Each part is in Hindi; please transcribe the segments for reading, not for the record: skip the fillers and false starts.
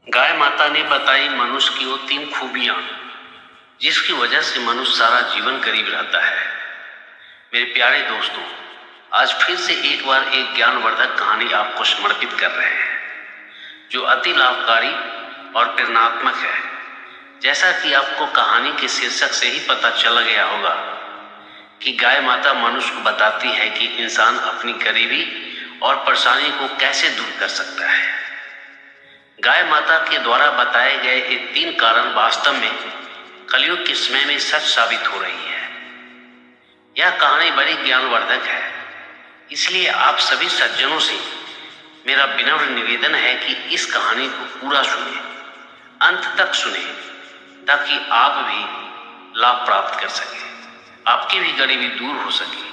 गाय माता ने बताई मनुष्य की वो 3 खूबियां जिसकी वजह से मनुष्य सारा जीवन करीब रहता है। मेरे प्यारे दोस्तों, आज फिर से एक बार एक ज्ञानवर्धक कहानी आपको समर्पित कर रहे हैं जो अति लाभकारी और प्रेरणात्मक है। जैसा कि आपको कहानी के शीर्षक से ही पता चल गया होगा कि गाय माता मनुष्य को बताती है कि इंसान अपनी गरीबी और परेशानी को कैसे दूर कर सकता है। गाय माता के द्वारा बताए गए ये 3 कारण वास्तव में कलयुग के समय में सच साबित हो रही है। यह कहानी बड़ी ज्ञानवर्धक है, इसलिए आप सभी सज्जनों से मेरा विनम्र निवेदन है कि इस कहानी को पूरा सुने, अंत तक सुने, ताकि आप भी लाभ प्राप्त कर सकें, आपकी भी गरीबी दूर हो सके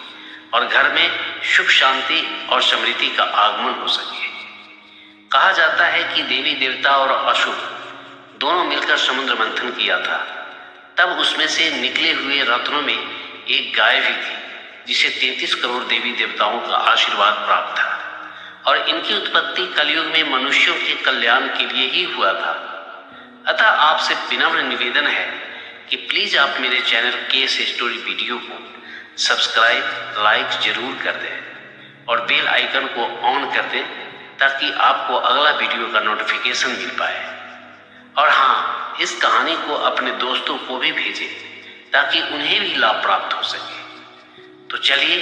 और घर में सुख शांति और समृद्धि का आगमन हो सके। कहा जाता है कि देवी देवता और असुर दोनों मिलकर समुद्र मंथन किया था। तब उसमें से निकले हुए रत्नों में एक गाय भी थी जिसे 33 करोड़ देवी देवताओं का आशीर्वाद प्राप्त था और इनकी उत्पत्ति कलयुग में मनुष्यों के कल्याण के लिए ही हुआ था। अतः आपसे विनम्र निवेदन है कि प्लीज आप मेरे चैनल केस स्टोरी वीडियो को सब्सक्राइब, लाइक जरूर कर दें और बेल आइकन को ऑन कर दें ताकि आपको अगला वीडियो का नोटिफिकेशन मिल पाए। और हाँ, इस कहानी को अपने दोस्तों को भी भेजें ताकि उन्हें भी लाभ प्राप्त हो सके। तो चलिए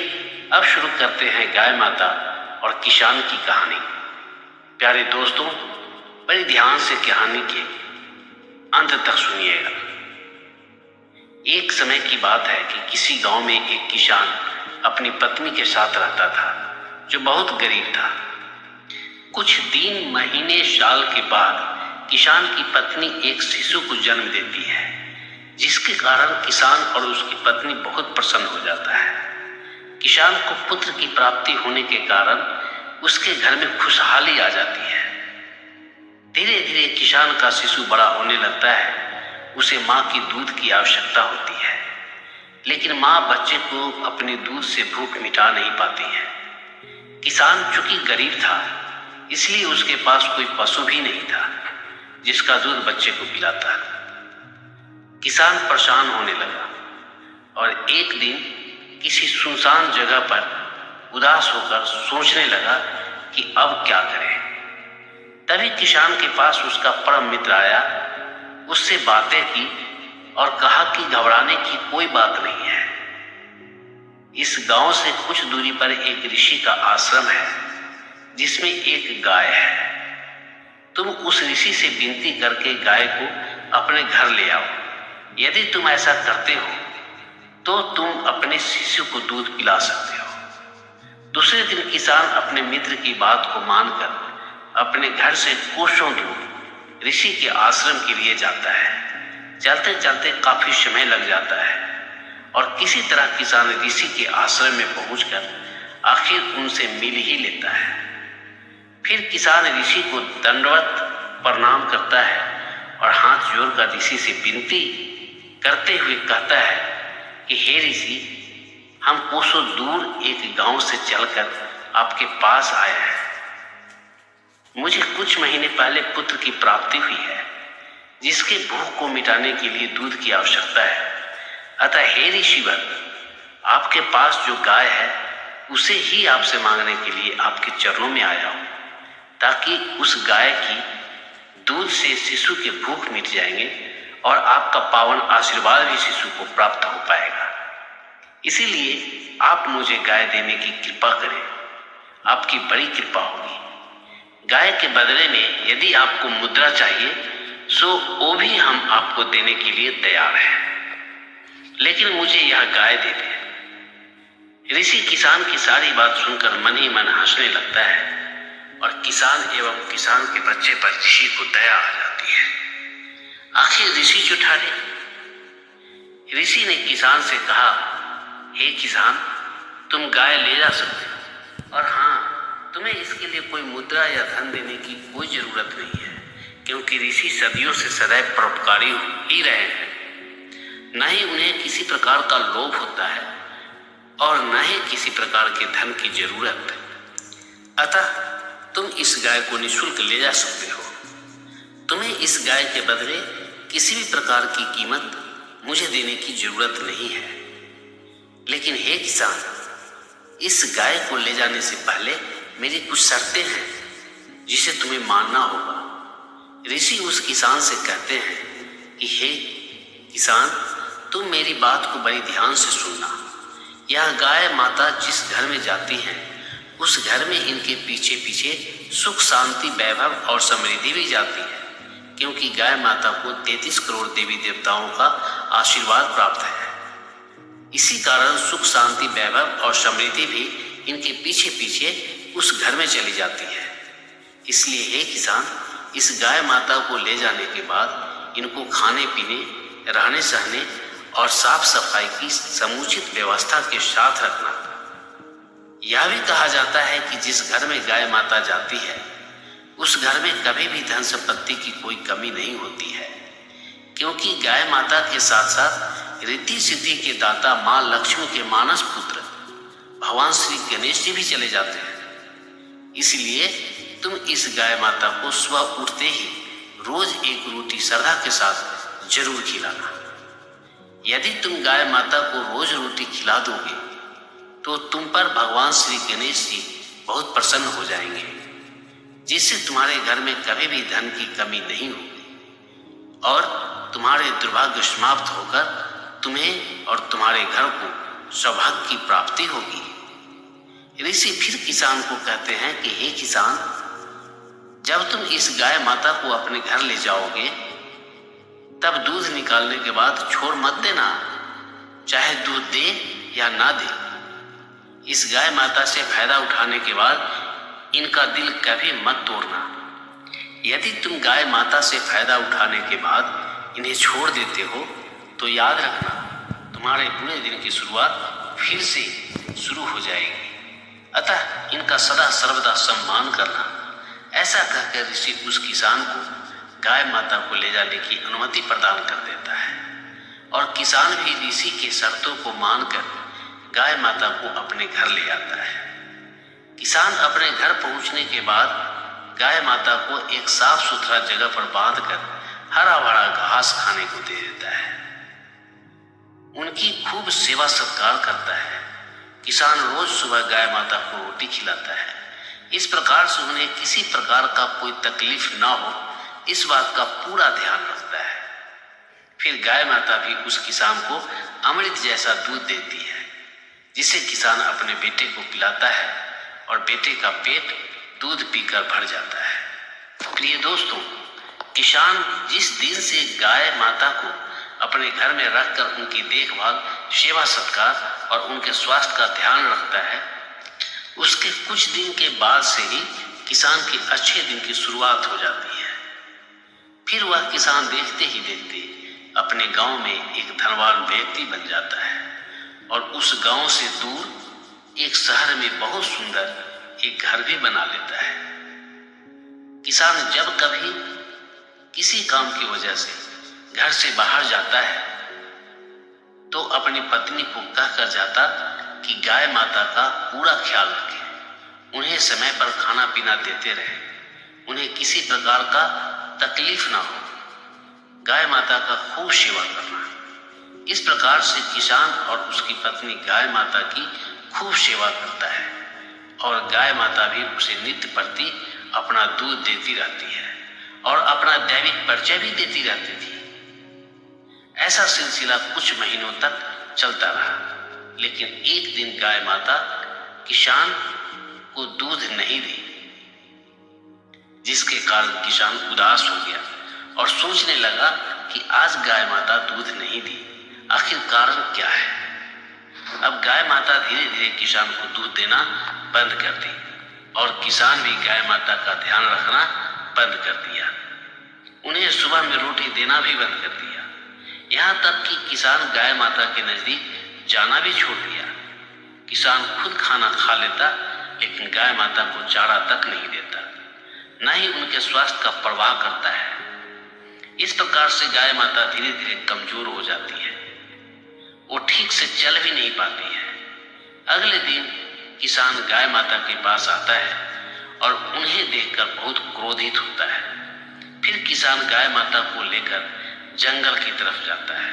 अब शुरू करते हैं गाय माता और किसान की कहानी। प्यारे दोस्तों, बड़े ध्यान से कहानी के अंत तक सुनिएगा। एक समय की बात है कि किसी गांव में एक किसान अपनी पत्नी के साथ रहता था जो बहुत गरीब था। कुछ दिन, महीने, साल के बाद किसान की पत्नी एक शिशु को जन्म देती है, जिसके कारण किसान और उसकी पत्नी बहुत प्रसन्न हो जाता है। किसान को पुत्र की प्राप्ति होने के कारण उसके घर में खुशहाली आ जाती है। धीरे धीरे किसान का शिशु बड़ा होने लगता है। उसे माँ की दूध की आवश्यकता होती है, लेकिन माँ बच्चे को अपने दूध से भूख मिटा नहीं पाती है। किसान चूंकि गरीब था, इसलिए उसके पास कोई पशु भी नहीं था जिसका दूध बच्चे को पिलाता। किसान परेशान होने लगा और एक दिन किसी सुनसान जगह पर उदास होकर सोचने लगा कि अब क्या करें। तभी किसान के पास उसका परम मित्र आया, उससे बातें की और कहा कि घबराने की कोई बात नहीं है। इस गांव से कुछ दूरी पर एक ऋषि का आश्रम है जिसमें एक गाय है। तुम उस ऋषि से विनती करके गाय को अपने घर ले आओ। यदि तुम ऐसा करते हो तो तुम अपने शिशु को दूध पिला सकते हो। दूसरे दिन किसान अपने मित्र की बात को मानकर अपने घर से कोसों दूर ऋषि के आश्रम के लिए जाता है। चलते चलते काफी समय लग जाता है और किसी तरह किसान ऋषि के आश्रम में पहुंचकर आखिर उनसे मिल ही लेता है। फिर किसान ऋषि को दंडवत प्रणाम करता है और हाथ जोड़कर ऋषि से विनती करते हुए कहता है कि हे ऋषि, हम कोसों दूर एक गांव से चलकर आपके पास आए हैं। मुझे कुछ महीने पहले पुत्र की प्राप्ति हुई है, जिसके भूख को मिटाने के लिए दूध की आवश्यकता है। अतः हे ऋषिवर, आपके पास जो गाय है उसे ही आपसे मांगने के लिए आपके चरणों में आया हूं, ताकि उस गाय की दूध से शिशु के भूख मिट जाएंगे और आपका पावन आशीर्वाद भी शिशु को प्राप्त हो पाएगा। इसीलिए आप मुझे गाय देने की कृपा करें, आपकी बड़ी कृपा होगी। गाय के बदले में यदि आपको मुद्रा चाहिए सो वो भी हम आपको देने के लिए तैयार हैं, लेकिन मुझे यह गाय दे दें। ऋषि किसान की सारी बात सुनकर मन ही मन हंसने लगता है और किसान एवं किसान के बच्चे पर ऋषि को दया आ जाती है। आखिर ऋषि चुठारे। ऋषि ने किसान से कहा, हे किसान, तुम गाय ले जा सकते हो और हाँ, तुम्हें इसके लिए कोई मुद्रा या धन देने की कोई जरूरत नहीं है, क्योंकि ऋषि सदियों से सदैव परोपकारी ही रहे हैं। न ही उन्हें किसी प्रकार का लोभ होता है और न ही किसी प्रकार के धन की जरूरत। अतः तुम इस गाय को निःशुल्क ले जा सकते हो। तुम्हें इस गाय के बदले किसी भी प्रकार की कीमत मुझे देने की जरूरत नहीं है, लेकिन हे किसान, इस गाय को ले जाने से पहले मेरी कुछ शर्तें हैं जिसे तुम्हें मानना होगा। ऋषि उस किसान से कहते हैं कि हे किसान, तुम मेरी बात को बड़ी ध्यान से सुनना। यह गाय माता जिस घर में जाती हैं, उस घर में इनके पीछे पीछे सुख, शांति, वैभव और समृद्धि भी जाती है, क्योंकि गाय माता को 33 करोड़ देवी देवताओं का आशीर्वाद प्राप्त है। इसी कारण सुख, शांति, वैभव और समृद्धि भी इनके पीछे पीछे उस घर में चली जाती है। इसलिए हे किसान, इस गाय माता को ले जाने के बाद इनको खाने पीने, रहने सहने और साफ सफाई की समुचित व्यवस्था के साथ रखना। यह भी कहा जाता है कि जिस घर में गाय माता जाती है, उस घर में कभी भी धन संपत्ति की कोई कमी नहीं होती है, क्योंकि गाय माता के साथ साथ रिद्धि सिद्धि के दाता मां लक्ष्मी के मानस पुत्र भगवान श्री गणेश जी भी चले जाते हैं। इसलिए तुम इस गाय माता को सुबह उठते ही रोज एक रोटी श्रद्धा के साथ जरूर खिलाना। यदि तुम गाय माता को रोज रोटी खिला दोगे तो तुम पर भगवान श्री गणेश जी बहुत प्रसन्न हो जाएंगे, जिससे तुम्हारे घर में कभी भी धन की कमी नहीं होगी और तुम्हारे दुर्भाग्य समाप्त होकर तुम्हें और तुम्हारे घर को सौभाग्य की प्राप्ति होगी। ऋषि फिर किसान को कहते हैं कि हे किसान, जब तुम इस गाय माता को अपने घर ले जाओगे, तब दूध निकालने के बाद छोड़ मत देना, चाहे दूध दे या ना दे। इस गाय माता से फायदा उठाने के बाद इनका दिल कभी मत तोड़ना। यदि तुम गाय माता से फायदा उठाने के बाद इन्हें छोड़ देते हो तो याद रखना, तुम्हारे बुरे दिन की शुरुआत फिर से शुरू हो जाएगी। अतः इनका सदा सर्वदा सम्मान करना। ऐसा कहकर ऋषि उस किसान को गाय माता को ले जाने की अनुमति प्रदान कर देता है और किसान भी ऋषि के शर्तों को मानकर गाय माता को अपने घर ले आता है। किसान अपने घर पहुंचने के बाद गाय माता को एक साफ सुथरा जगह पर बांधकर हरा भरा घास खाने को दे देता है। उनकी खूब सेवा सत्कार करता है। किसान रोज सुबह गाय माता को रोटी खिलाता है। इस प्रकार से उन्हें किसी प्रकार का कोई तकलीफ ना हो, इस बात का पूरा ध्यान रखता है। फिर गाय माता भी उस किसान को अमृत जैसा दूध देती है, जिसे किसान अपने बेटे को पिलाता है और बेटे का पेट दूध पीकर भर जाता है। प्रिय दोस्तों, किसान जिस दिन से गाय माता को अपने घर में रखकर उनकी देखभाल, सेवा सत्कार और उनके स्वास्थ्य का ध्यान रखता है, उसके कुछ दिन के बाद से ही किसान के अच्छे दिन की शुरुआत हो जाती है। फिर वह किसान देखते ही देखते अपने गांव में एक धनवान व्यक्ति बन जाता है और उस गांव से दूर एक शहर में बहुत सुंदर एक घर भी बना लेता है। किसान जब कभी किसी काम की वजह से घर से बाहर जाता है तो अपनी पत्नी को कहकर जाता कि गाय माता का पूरा ख्याल रखें, उन्हें समय पर खाना पीना देते रहे, उन्हें किसी प्रकार का तकलीफ ना हो, गाय माता का खूब सेवा करना। इस प्रकार से किसान और उसकी पत्नी गाय माता की खूब सेवा करता है और गाय माता भी उसे नित्य प्रति अपना दूध देती रहती है और अपना दैविक परिचय भी देती रहती थी। ऐसा सिलसिला कुछ महीनों तक चलता रहा, लेकिन एक दिन गाय माता किसान को दूध नहीं दी, जिसके कारण किसान उदास हो गया और सोचने लगा कि आज गाय माता दूध नहीं दी, आखिर कारण क्या है। अब गाय माता धीरे धीरे किसान को दूध देना बंद कर दी और किसान भी गाय माता का ध्यान रखना बंद कर दिया। उन्हें सुबह में रोटी देना भी बंद कर दिया। यहाँ तक कि किसान गाय माता के नजदीक जाना भी छोड़ दिया। किसान खुद खाना खा लेता, लेकिन गाय माता को चारा तक नहीं देता, न ही उनके स्वास्थ्य का परवाह करता है। इस प्रकार से गाय माता धीरे धीरे कमजोर हो जाती है, वो ठीक से चल भी नहीं पाती है। अगले दिन किसान गाय माता के पास आता है और उन्हें देखकर बहुत क्रोधित होता है। फिर किसान गाय माता को लेकर जंगल की तरफ जाता है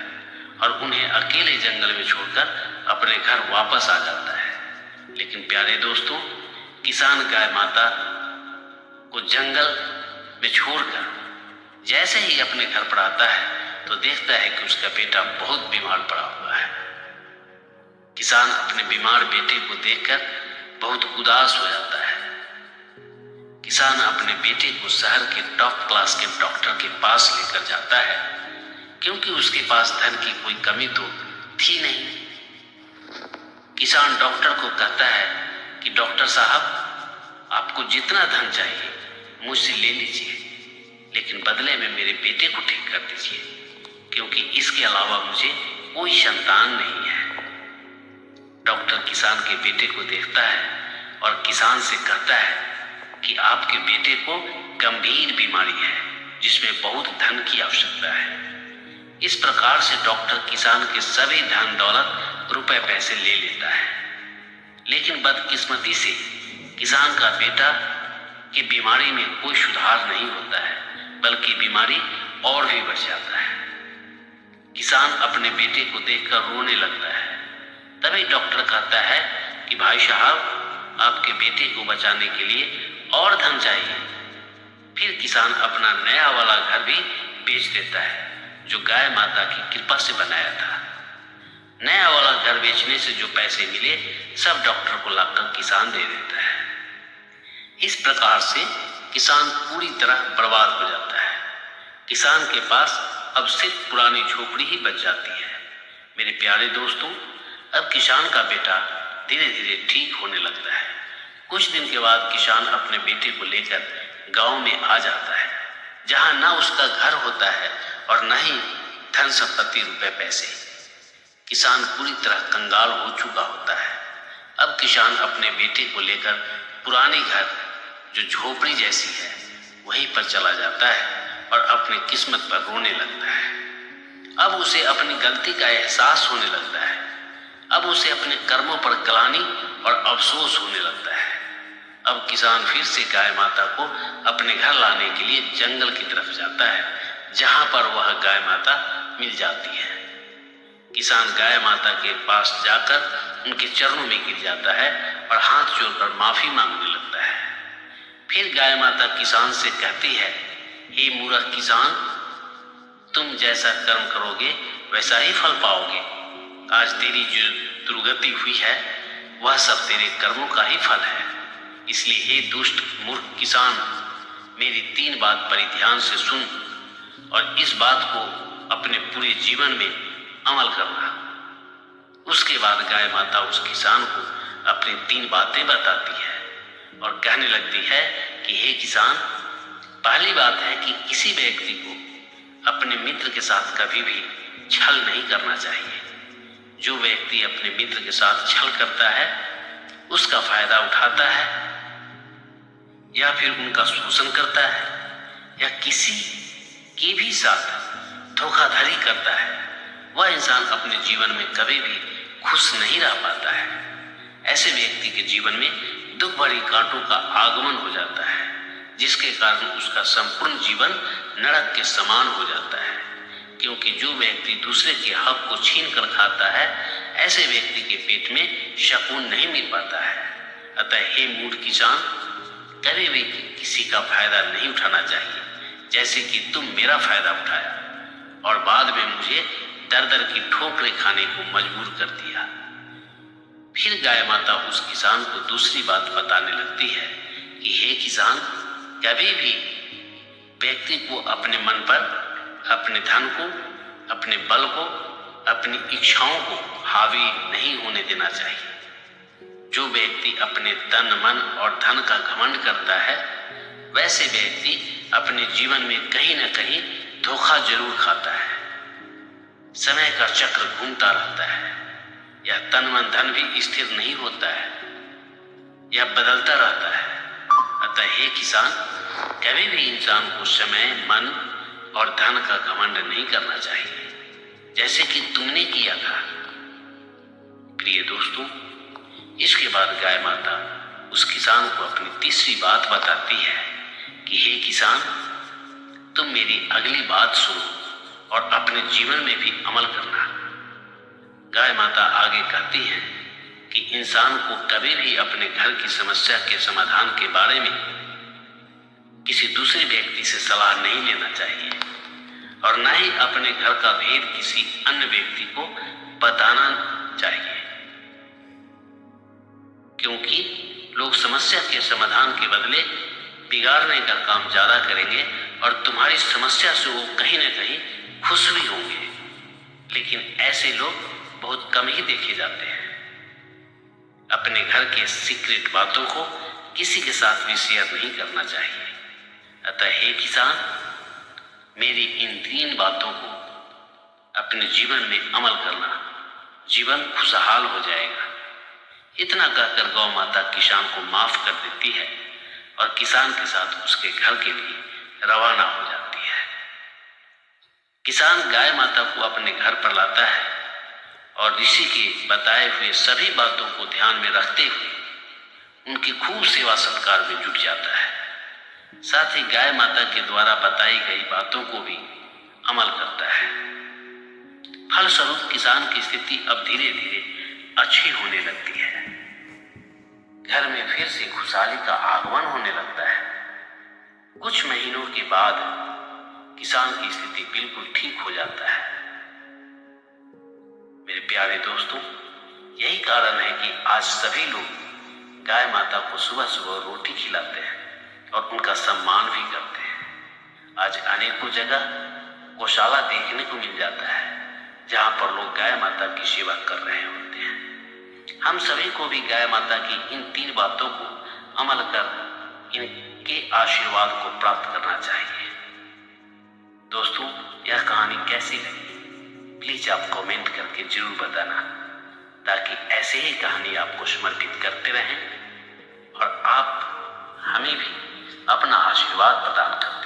और उन्हें अकेले जंगल में छोड़कर अपने घर वापस आ जाता है। लेकिन प्यारे दोस्तों, किसान गाय माता को जंगल में छोड़कर जैसे ही अपने घर पर आता है तो देखता है कि उसका बेटा बहुत बीमार पड़ा हुआ है। किसान अपने बीमार बेटे को देखकर बहुत उदास हो जाता है। किसान अपने बेटे को शहर के टॉप क्लास के डॉक्टर के पास लेकर जाता है, क्योंकि उसके पास धन की कोई कमी तो थी नहीं। किसान डॉक्टर को कहता है कि डॉक्टर साहब, आपको जितना धन चाहिए मुझसे ले लीजिए, लेकिन बदले में मेरे बेटे को ठीक कर दीजिए, क्योंकि इसके अलावा मुझे कोई संतान नहीं है। डॉक्टर किसान के बेटे को देखता है और किसान से कहता है कि आपके बेटे को गंभीर बीमारी है जिसमें बहुत धन की आवश्यकता है। इस प्रकार से डॉक्टर किसान के सभी धन दौलत रुपए पैसे ले लेता है। लेकिन बदकिस्मती से किसान का बेटा की बीमारी में कोई सुधार नहीं होता है, बल्कि बीमारी और भी बढ़ जाता है। किसान अपने बेटे को देखकर रोने लगता है। तभी डॉक्टर कहता है कि भाई साहब, आपके बेटे को बचाने के लिए और धन चाहिए। फिर किसान अपना नया वाला घर भी बेच देता है जो गाय माता की कृपा से बनाया था। नया वाला घर बेचने से जो पैसे मिले सब डॉक्टर को लाकर किसान दे देता है। इस प्रकार से किसान पूरी तरह बर्बाद हो जाता है। किसान के पास अब सिर्फ पुरानी झोपड़ी ही बच जाती है। मेरे प्यारे दोस्तों, अब किसान का बेटा धीरे धीरे ठीक होने लगता है। कुछ दिन के बाद किसान अपने बेटे को लेकर गांव में आ जाता है, जहां ना उसका घर होता है और न ही धन संपत्ति रुपए पैसे। किसान पूरी तरह कंगाल हो चुका होता है। अब किसान अपने बेटे को लेकर पुरानी घर, जो झोपड़ी जैसी है, वहीं पर चला जाता है और अपनी किस्मत पर रोने लगता है। अब उसे अपनी गलती का एहसास होने लगता है। अब उसे अपने कर्मों पर ग्लानि और अफसोस होने लगता है। अब किसान फिर से गाय माता को अपने घर लाने के लिए जंगल की तरफ जाता है, जहां पर वह गाय माता मिल जाती है। किसान गाय माता के पास जाकर उनके चरणों में गिर जाता है और हाथ जोड़कर माफी मांगने लगता है। फिर गाय माता किसान से कहती है, हे मूर्ख किसान, तुम जैसा कर्म करोगे वैसा ही फल पाओगे। आज तेरी जो दुर्गति हुई है वह सब तेरे कर्मों का ही फल है। इसलिए हे दुष्ट मूर्ख किसान, मेरी 3 बात बड़ी ध्यान से सुन और इस बात को अपने पूरे जीवन में अमल करना। उसके बाद गाय माता उस किसान को अपनी 3 बातें बताती है और कहने लगती है कि हे किसान, पहली बात है कि किसी व्यक्ति को अपने मित्र के साथ कभी भी छल नहीं करना चाहिए। जो व्यक्ति अपने मित्र के साथ छल करता है, उसका फायदा उठाता है या फिर उनका शोषण करता है या किसी के भी साथ धोखाधड़ी करता है, वह इंसान अपने जीवन में कभी भी खुश नहीं रह पाता है। ऐसे व्यक्ति के जीवन में दुख भरी कांटों का आगमन हो जाता है, जिसके कारण उसका संपूर्ण जीवन नरक के समान हो जाता है। क्योंकि जो व्यक्ति दूसरे के हक को छीन कर खाता है, ऐसे व्यक्ति के पेट में सुकून नहीं मिल पाता है। अतः हे मूढ़ किसान, कभी भी किसी का फायदा नहीं उठाना चाहिए, जैसे कि तुम मेरा फायदा उठाया और बाद में मुझे दर दर की ठोकरें खाने को मजबूर कर दिया। फिर गाय माता उस किसान को दूसरी बात बताने लगती है कि हे किसान, कभी भी व्यक्ति को अपने मन पर, अपने धन को, अपने बल को, अपनी इच्छाओं को हावी नहीं होने देना चाहिए। जो व्यक्ति अपने तन, मन और धन का घमंड करता है, वैसे व्यक्ति अपने जीवन में कहीं न कहीं धोखा जरूर खाता है। समय का चक्र घूमता रहता है। यह तन, मन, धन भी स्थिर नहीं होता है, यह बदलता रहता है। अतः हे किसान, कभी भी इंसान को समय, मन और धन का घमंड नहीं करना चाहिए, जैसे कि तुमने किया था। प्रिय दोस्तों, इसके बाद गाय माता उस किसान को अपनी तीसरी बात बताती है कि हे किसान, तुम मेरी अगली बात सुनो और अपने जीवन में भी अमल करना। गाय माता आगे कहती है कि इंसान को कभी भी अपने घर की समस्या के समाधान के बारे में किसी दूसरे व्यक्ति से सलाह नहीं लेना चाहिए और न ही अपने घर का भेद किसी अन्य व्यक्ति को बताना चाहिए, क्योंकि लोग समस्या के समाधान के बदले बिगाड़ने का काम ज्यादा करेंगे और तुम्हारी समस्या से वो कहीं ना कहीं खुश भी होंगे, लेकिन ऐसे लोग बहुत कम ही देखे जाते हैं। अपने घर के सीक्रेट बातों को किसी के साथ भी शेयर नहीं करना चाहिए। अतः हे किसान, मेरी इन 3 बातों को अपने जीवन में अमल करना, जीवन खुशहाल हो जाएगा। इतना कहकर गौ माता किसान को माफ कर देती है और किसान के साथ उसके घर के लिए रवाना हो जाती है। किसान गाय माता को अपने घर पर लाता है और ऋषि के बताए हुए सभी बातों को ध्यान में रखते हुए उनकी खूब सेवा सत्कार में जुट जाता है। साथ ही गाय माता के द्वारा बताई गई बातों को भी अमल करता है। फलस्वरूप किसान की स्थिति अब धीरे धीरे अच्छी होने लगती है। घर में फिर से खुशहाली का आगमन होने लगता है। कुछ महीनों के बाद किसान की स्थिति बिल्कुल ठीक हो जाता है। मेरे प्यारे दोस्तों, यही कारण है कि आज सभी लोग गाय माता को सुबह सुबह रोटी खिलाते हैं और उनका सम्मान भी करते हैं। आज अनेकों जगह गौशाला देखने को मिल जाता है जहां पर लोग गाय माता की सेवा कर रहे होते हैं। हम सभी को भी गाय माता की इन 3 बातों को अमल कर इनके आशीर्वाद को प्राप्त करना चाहिए। दोस्तों, यह कहानी कैसी लगी प्लीज आप कमेंट करके जरूर बताना, ताकि ऐसे ही कहानी आपको समर्पित करते रहें और आप हमें भी अपना आशीर्वाद प्रदान करें।